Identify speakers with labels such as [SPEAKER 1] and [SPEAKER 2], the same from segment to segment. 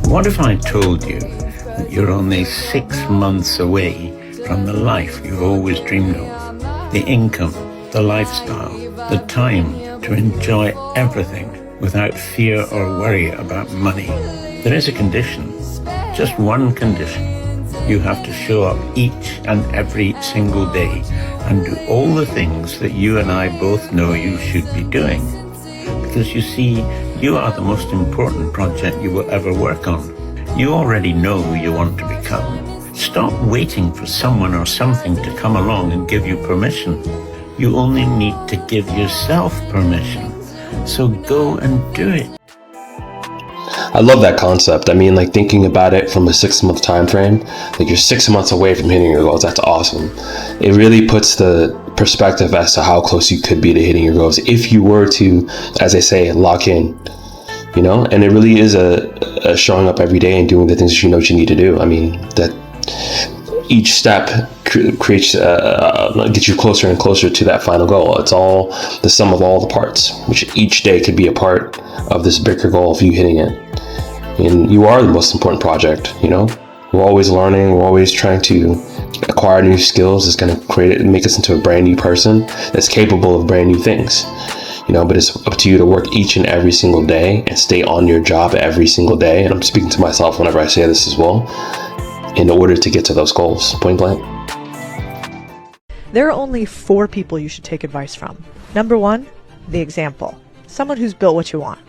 [SPEAKER 1] What if I told you that you're only 6 months away from the life you've always dreamed of? The income, the lifestyle, the time to enjoy everything without fear or worry about money. There is a condition, just one condition. You have to show up each and every single day and do all the things that you and I both know you should be doing. Because you see, you are the most important project you will ever work on. You already know who you want to become. Stop waiting for someone or something to come along and give you permission. You only need to give yourself permission. So go and do it.
[SPEAKER 2] I love that concept. I mean, like thinking about it from a 6-month time frame, like you're 6 months away from hitting your goals. That's awesome. It really puts the perspective as to how close you could be to hitting your goals if you were to, as they say, lock in, you know. And it really is a showing up every day and doing the things that you know what you need to do. I mean, that each step creates gets you closer and closer to that final goal. It's all the sum of all the parts, which each day could be a part of this bigger goal of you hitting it. And you are the most important project, you know. We're always learning, we're always trying to acquire new skills. It's going to make us into a brand new person that's capable of brand new things, you know. But it's up to you to work each and every single day and stay on your job every single day. And I'm speaking to myself whenever I say this as well, in order to get to those goals, point blank.
[SPEAKER 3] There are only 4 people you should take advice from. Number 1, the example. Someone who's built what you want.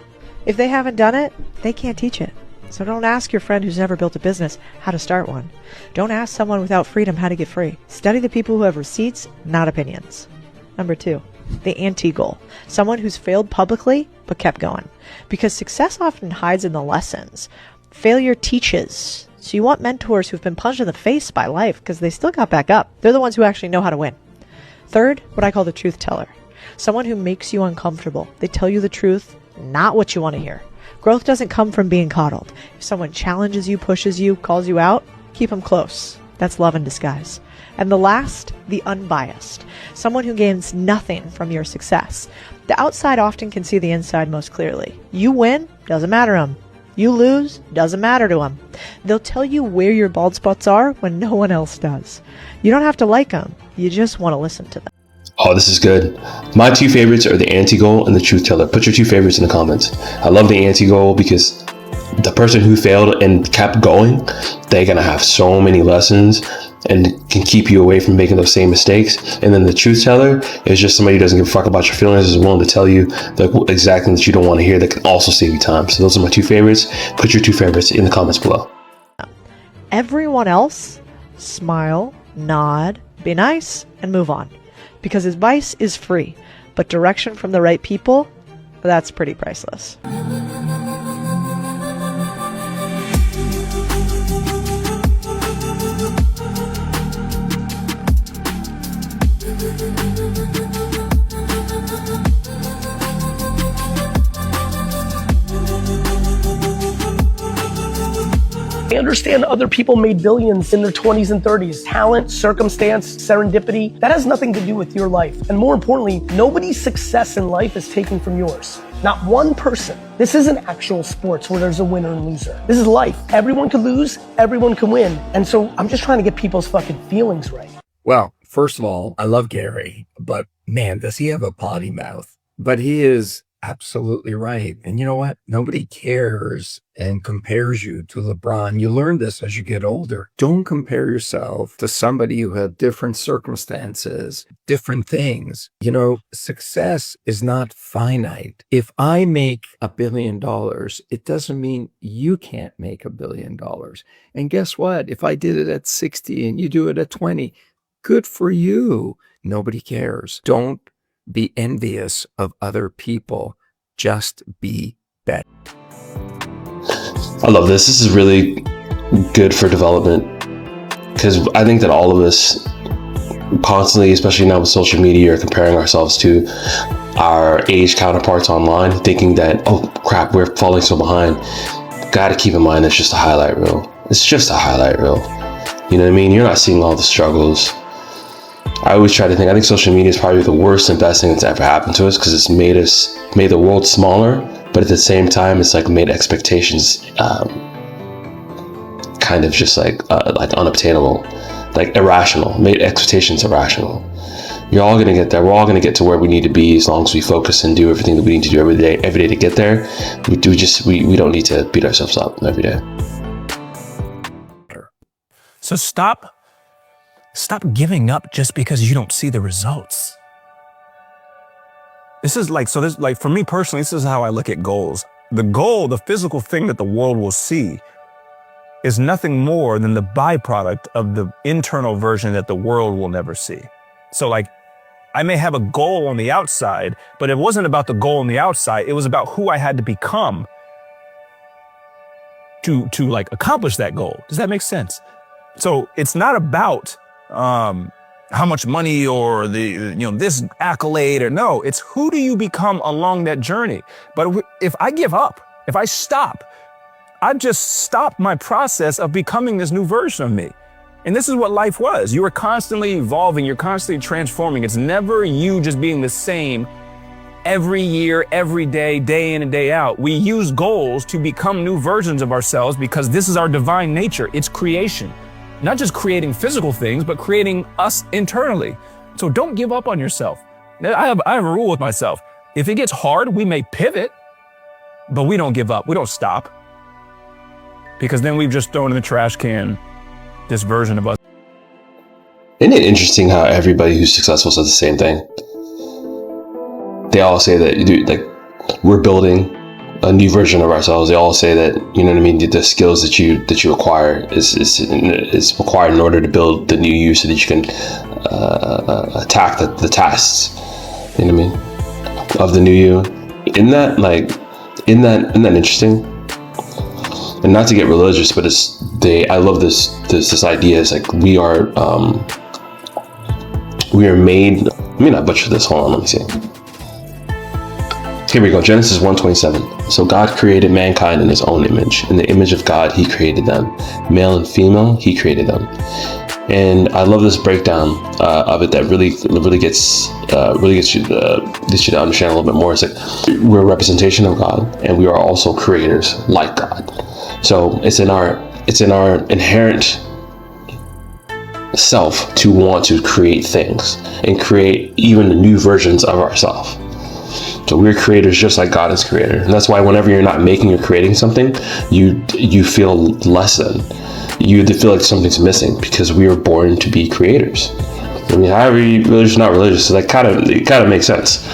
[SPEAKER 3] If they haven't done it, they can't teach it. So don't ask your friend who's never built a business how to start one. Don't ask someone without freedom how to get free. Study the people who have receipts, not opinions. Number 2, the anti-goal. Someone who's failed publicly but kept going. Because success often hides in the lessons. Failure teaches. So you want mentors who've been punched in the face by life because they still got back up. They're the ones who actually know how to win. Third, what I call the truth teller. Someone who makes you uncomfortable. They tell you the truth, not what you want to hear. Growth doesn't come from being coddled. If someone challenges you, pushes you, calls you out, keep them close. That's love in disguise. And the last, the unbiased. Someone who gains nothing from your success. The outside often can see the inside most clearly. You win, doesn't matter to them. You lose, doesn't matter to them. They'll tell you where your bald spots are when no one else does. You don't have to like them. You just want to listen to them.
[SPEAKER 2] Oh, this is good. My 2 favorites are the anti-goal and the truth teller. Put your 2 favorites in the comments. I love the anti-goal because the person who failed and kept going, they're going to have so many lessons and can keep you away from making those same mistakes. And then the truth teller is just somebody who doesn't give a fuck about your feelings, is willing to tell you the exact thing that you don't want to hear, that can also save you time. So those are my 2 favorites. Put your 2 favorites in the comments below.
[SPEAKER 3] Everyone else, smile, nod, be nice, and move on. Because advice is free, but direction from the right people, that's pretty priceless.
[SPEAKER 4] I understand other people made billions in their 20s and 30s. Talent, circumstance, serendipity, that has nothing to do with your life. And more importantly, nobody's success in life is taken from yours. Not one person. This isn't actual sports where there's a winner and loser. This is life. Everyone can lose, everyone can win. And so I'm just trying to get people's fucking feelings right.
[SPEAKER 5] Well, first of all, I love Gary, but man, does he have a potty mouth. But he is absolutely right. And you know what? Nobody cares and compares you to LeBron. You learn this as you get older. Don't compare yourself to somebody who had different circumstances, different things. You know, success is not finite. If I make $1 billion, it doesn't mean you can't make $1 billion. And guess what? If I did it at 60 and you do it at 20, good for you. Nobody cares. Don't be envious of other people. Just be better.
[SPEAKER 2] I love this. This is really good for development, because I think that all of us constantly, especially now with social media, are comparing ourselves to our age counterparts online, thinking that, oh crap, we're falling so behind. Got to keep in mind that's just a highlight reel. It's just a highlight reel. You know what I mean? You're not seeing all the struggles. I always try to think, I think social media is probably the worst and best thing that's ever happened to us, because it's made us made the world smaller, but at the same time, it's like made expectations kind of just like unobtainable, like irrational, made expectations irrational. You're all gonna get there. We're all gonna get to where we need to be as long as we focus and do everything that we need to do every day to get there. We don't need to beat ourselves up every day.
[SPEAKER 6] So stop giving up just because you don't see the results. This is like for me personally, this is how I look at goals. The goal, the physical thing that the world will see, is nothing more than the byproduct of the internal version that the world will never see. So like, I may have a goal on the outside, but it wasn't about the goal on the outside. It was about who I had to become to like accomplish that goal. Does that make sense? So it's not about how much money or this accolade or no, it's who do you become along that journey. But if I give up, if I stop, I've just stopped my process of becoming this new version of me. And this is what life was. You were constantly evolving. You're constantly transforming. It's never you just being the same every year, every day, day in and day out. We use goals to become new versions of ourselves because this is our divine nature. It's creation. Not just creating physical things, but creating us internally. So don't give up on yourself. I have a rule with myself. If it gets hard, we may pivot, but we don't give up. We don't stop. Because then we've just thrown in the trash can this version of us.
[SPEAKER 2] Isn't it interesting how everybody who's successful says the same thing? They all say that, dude, like, we're building a new version of ourselves. They all say that, you know what I mean, the skills that you acquire is required in order to build the new you so that you can attack the tasks, you know what I mean, of the new you. Isn't that interesting? And not to get religious, but I love this idea. It's like we are made. Let me not butcher this. Hold on, let me see. Here we go. Genesis 1:27. So God created mankind in his own image. In the image of God, he created them. Male and female, he created them. And I love this breakdown of it that really gets you to understand a little bit more. It's like we're a representation of God, and we are also creators like God. So it's in our inherent self to want to create things and create even new versions of ourselves. So we're creators just like God is creator. And that's why whenever you're not making or creating something, you feel less than. You feel like something's missing because we were born to be creators. I mean, however you religious, not religious, so it kind of makes sense.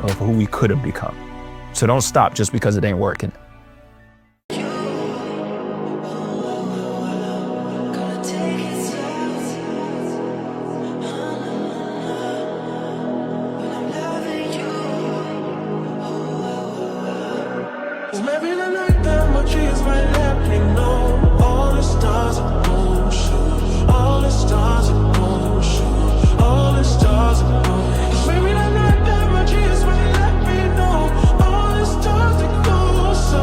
[SPEAKER 6] Of who we could have become. So don't stop just because it ain't working.
[SPEAKER 7] Maybe the night that my trees might let me know all the stars are gold, shoot. All the stars are gold, shoot. All the stars are gold. Maybe the night that my trees might let me know all the stars are gold, so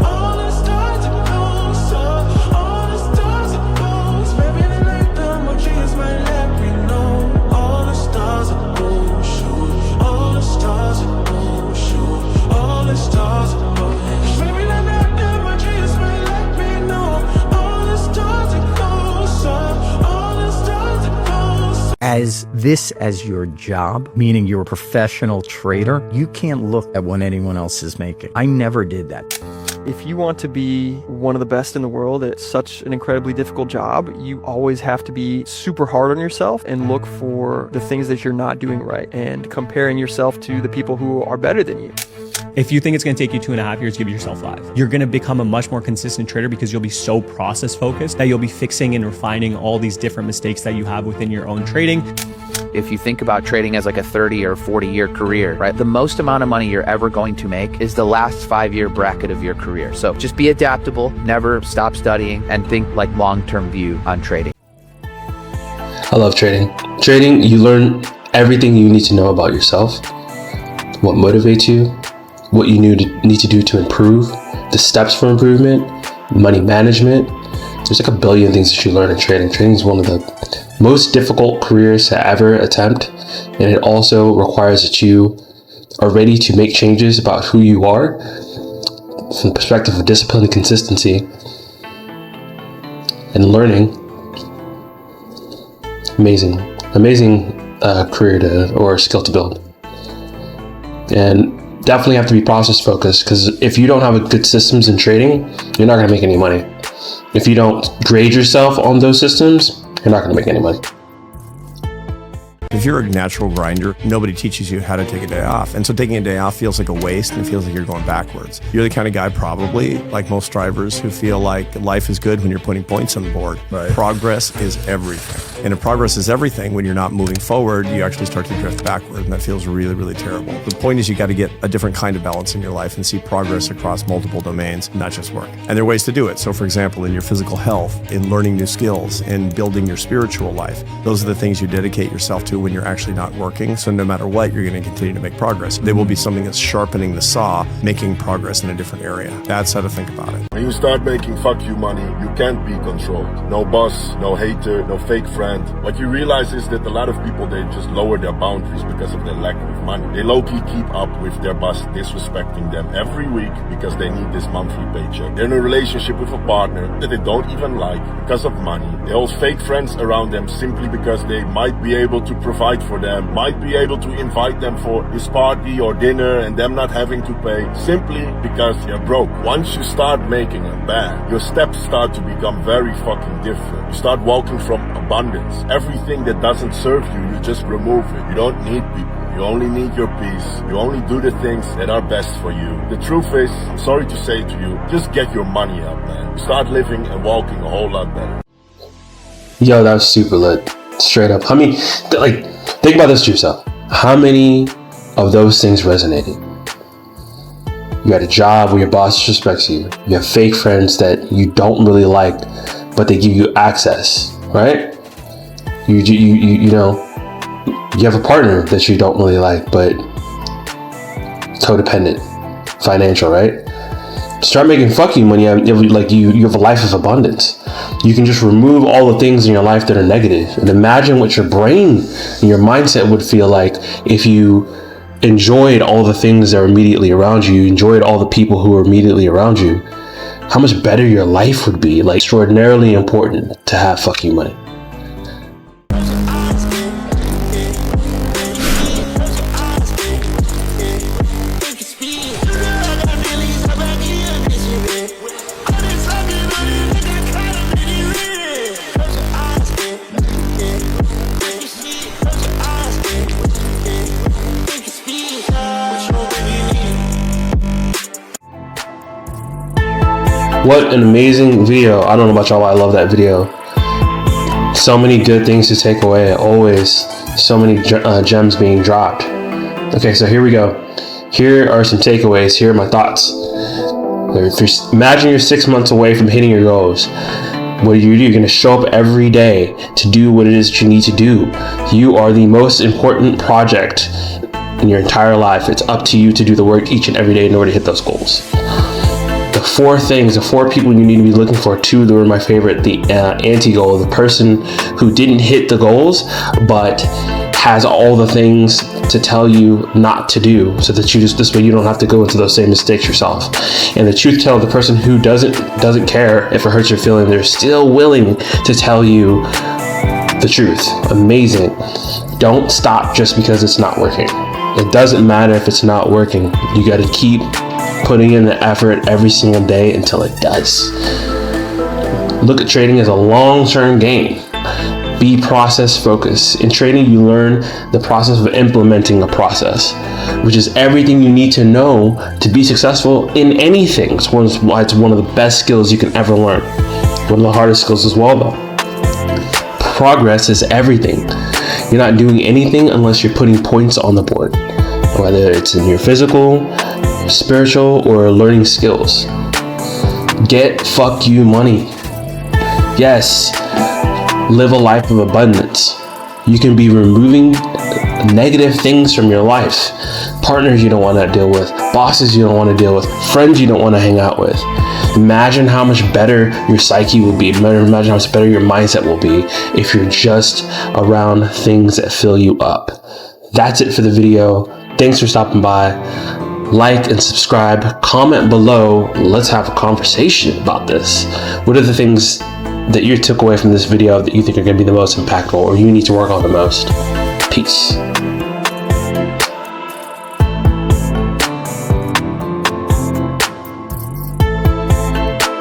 [SPEAKER 7] all the stars are gold, so all the stars are gold. Maybe the night that my trees might let me know all the stars are gold, shoot. All the stars are gold, shoot. All the stars are gold.
[SPEAKER 5] As your job, meaning you're a professional trader, you can't look at what anyone else is making. I never did that.
[SPEAKER 8] If you want to be one of the best in the world at such an incredibly difficult job, you always have to be super hard on yourself and look for the things that you're not doing right and comparing yourself to the people who are better than you.
[SPEAKER 9] If you think it's going to take you 2.5 years, give yourself 5. You're going to become a much more consistent trader because you'll be so process focused that you'll be fixing and refining all these different mistakes that you have within your own trading.
[SPEAKER 10] If you think about trading as like a 30 or 40-year career, right? The most amount of money you're ever going to make is the last 5-year bracket of your career. So just be adaptable, never stop studying, and think like long-term view on trading.
[SPEAKER 2] I love trading. Trading, you learn everything you need to know about yourself, what motivates you, what you need to do to improve, the steps for improvement, money management. There's like a billion things that you learn in trading. Trading is one of the most difficult careers to ever attempt, and it also requires that you are ready to make changes about who you are from the perspective of discipline and consistency and learning, amazing career or skill to build. And definitely have to be process focused, because if you don't have good systems in trading, you're not going to make any money. If you don't grade yourself on those systems, you're not going to make any money.
[SPEAKER 11] If you're a natural grinder, nobody teaches you how to take a day off. And so taking a day off feels like a waste and feels like you're going backwards. You're the kind of guy, probably, like most drivers, who feel like life is good when you're putting points on the board. Right. Progress is everything. And if progress is everything, when you're not moving forward, you actually start to drift backward, and that feels really, really terrible. The point is, you got to get a different kind of balance in your life and see progress across multiple domains, not just work. And there are ways to do it. So for example, in your physical health, in learning new skills, in building your spiritual life, those are the things you dedicate yourself to when you're actually not working. So no matter what, you're going to continue to make progress. There will be something that's sharpening the saw, making progress in a different area. That's how to think about it.
[SPEAKER 12] When you start making fuck you money, you can't be controlled. No boss, no hater, no fake friend. What you realize is that a lot of people, they just lower their boundaries because of their lack of money. They low-key keep up with their boss disrespecting them every week because they need this monthly paycheck. They're in a relationship with a partner that they don't even like because of money. They hold fake friends around them simply because they might be able to provide for them, might be able to invite them for this party or dinner and them not having to pay, simply because they're broke. Once you start making a bag, your steps start to become very fucking different. You start walking from abundance. Everything that doesn't serve you, you just remove it. You don't need people. You only need your peace. You only do the things that are best for you. The truth is, I'm sorry to say to you, just get your money up, man. Start living and walking a whole lot better.
[SPEAKER 2] Yo, that was super lit. Straight up. I mean, think about this to yourself. How many of those things resonated? You got a job where your boss disrespects you. You have fake friends that you don't really like, but they give you access, right? You know, you have a partner that you don't really like, but codependent, financial, right? Start making fucking money. You have a life of abundance. You can just remove all the things in your life that are negative, and imagine what your brain and your mindset would feel like if you enjoyed all the things that are immediately around you, enjoyed all the people who are immediately around you. How much better your life would be. Like, extraordinarily important to have fucking money. What an amazing video. I don't know about y'all, but I love that video. So many good things to take away. Always so many gems being dropped. Okay, so here we go. Here are some takeaways. Here are my thoughts. Imagine you're 6 months away from hitting your goals. What do? You're going to show up every day to do what it is that you need to do. You are the most important project in your entire life. It's up to you to do the work each and every day in order to hit those goals. The four people you need to be looking for. Two that were my favorite. The anti-goal, the person who didn't hit the goals but has all the things to tell you not to do, so that this way you don't have to go into those same mistakes yourself. And the truth teller, the person who doesn't care if it hurts your feeling, they're still willing to tell you the truth. Amazing. Don't stop just because it's not working. It doesn't matter if it's not working. You got to keep putting in the effort every single day until it does. Look at trading as a long-term game. Be process focused. In trading, you learn the process of implementing a process, which is everything you need to know to be successful in anything. It's one of the best skills you can ever learn. One of the hardest skills as well, though. Progress is everything. You're not doing anything unless you're putting points on the board, whether it's in your physical, spiritual, or learning skills. Get fuck you money. Yes, live a life of abundance. You can be removing negative things from your life. Partners you don't want to deal with, bosses you don't want to deal with, friends you don't want to hang out with. Imagine how much better your psyche will be. Imagine how much better your mindset will be if you're just around things that fill you up. That's it for the video. Thanks for stopping by. Like and subscribe, comment below. Let's have a conversation about this. What are the things that you took away from this video that you think are going to be the most impactful or you need to work on the most? Peace.